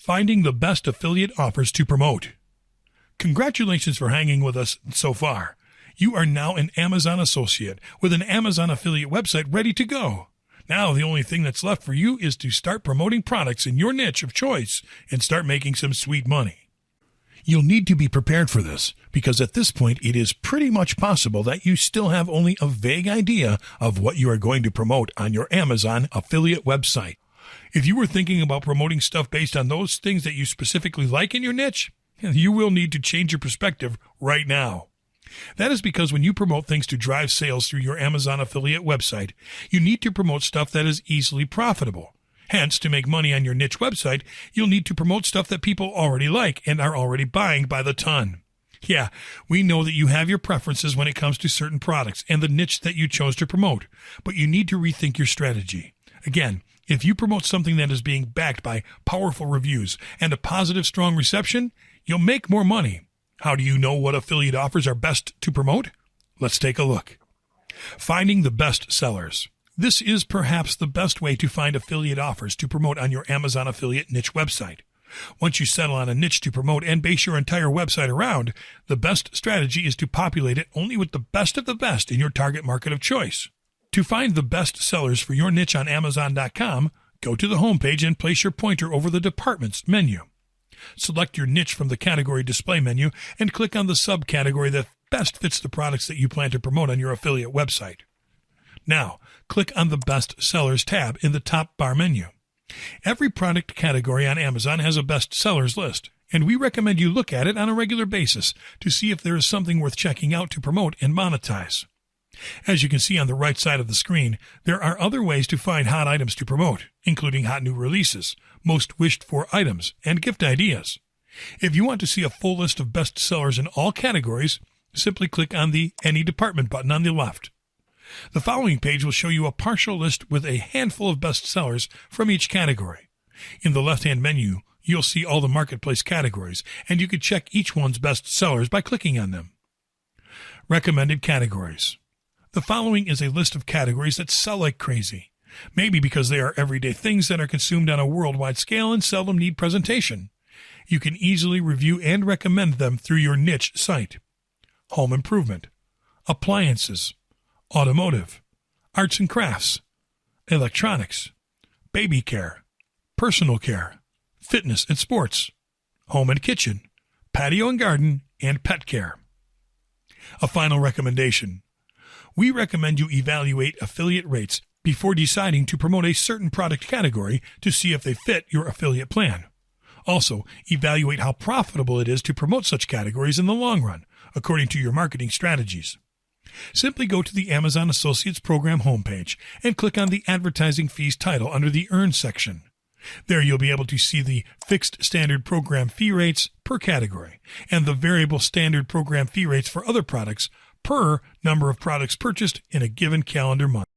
Finding the best affiliate offers to promote. Congratulations for hanging with us so far. You are now an Amazon associate with an Amazon affiliate website ready to go. Now the only thing that's left for you is to start promoting products in your niche of choice and start making some sweet money. You'll need to be prepared for this because at this point it is pretty much possible that you still have only a vague idea of what you are going to promote on your Amazon affiliate website. If you were thinking about promoting stuff based on those things that you specifically like in your niche, you will need to change your perspective right now. That is because when you promote things to drive sales through your Amazon affiliate website, you need to promote stuff that is easily profitable. Hence, to make money on your niche website, you'll need to promote stuff that people already like and are already buying by the ton. Yeah, we know that you have your preferences when it comes to certain products and the niche that you chose to promote, but you need to rethink your strategy. Again, if you promote something that is being backed by powerful reviews and a positive, strong reception, you'll make more money. How do you know what affiliate offers are best to promote? Let's take a look. Finding the best sellers. This is perhaps the best way to find affiliate offers to promote on your Amazon affiliate niche website. Once you settle on a niche to promote and base your entire website around, the best strategy is to populate it only with the best of the best in your target market of choice. To find the best sellers for your niche on Amazon.com, go to the homepage and place your pointer over the Departments menu. Select your niche from the category display menu and click on the subcategory that best fits the products that you plan to promote on your affiliate website. Now, click on the Best Sellers tab in the top bar menu. Every product category on Amazon has a best sellers list, and we recommend you look at it on a regular basis to see if there is something worth checking out to promote and monetize. As you can see on the right side of the screen, there are other ways to find hot items to promote, including hot new releases, most wished for items, and gift ideas. If you want to see a full list of best sellers in all categories, simply click on the Any Department button on the left. The following page will show you a partial list with a handful of best sellers from each category. In the left-hand menu, you'll see all the marketplace categories, and you can check each one's best sellers by clicking on them. Recommended categories. The following is a list of categories that sell like crazy, maybe because they are everyday things that are consumed on a worldwide scale and seldom need presentation. You can easily review and recommend them through your niche site. Home improvement, appliances, automotive, arts and crafts, electronics, baby care, personal care, fitness and sports, home and kitchen, patio and garden, and pet care. A final recommendation. We recommend you evaluate affiliate rates before deciding to promote a certain product category to see if they fit your affiliate plan. Also, evaluate how profitable it is to promote such categories in the long run, according to your marketing strategies. Simply go to the Amazon Associates Program homepage and click on the Advertising Fees title under the Earn section. There you'll be able to see the fixed standard program fee rates per category and the variable standard program fee rates for other products per number of products purchased in a given calendar month.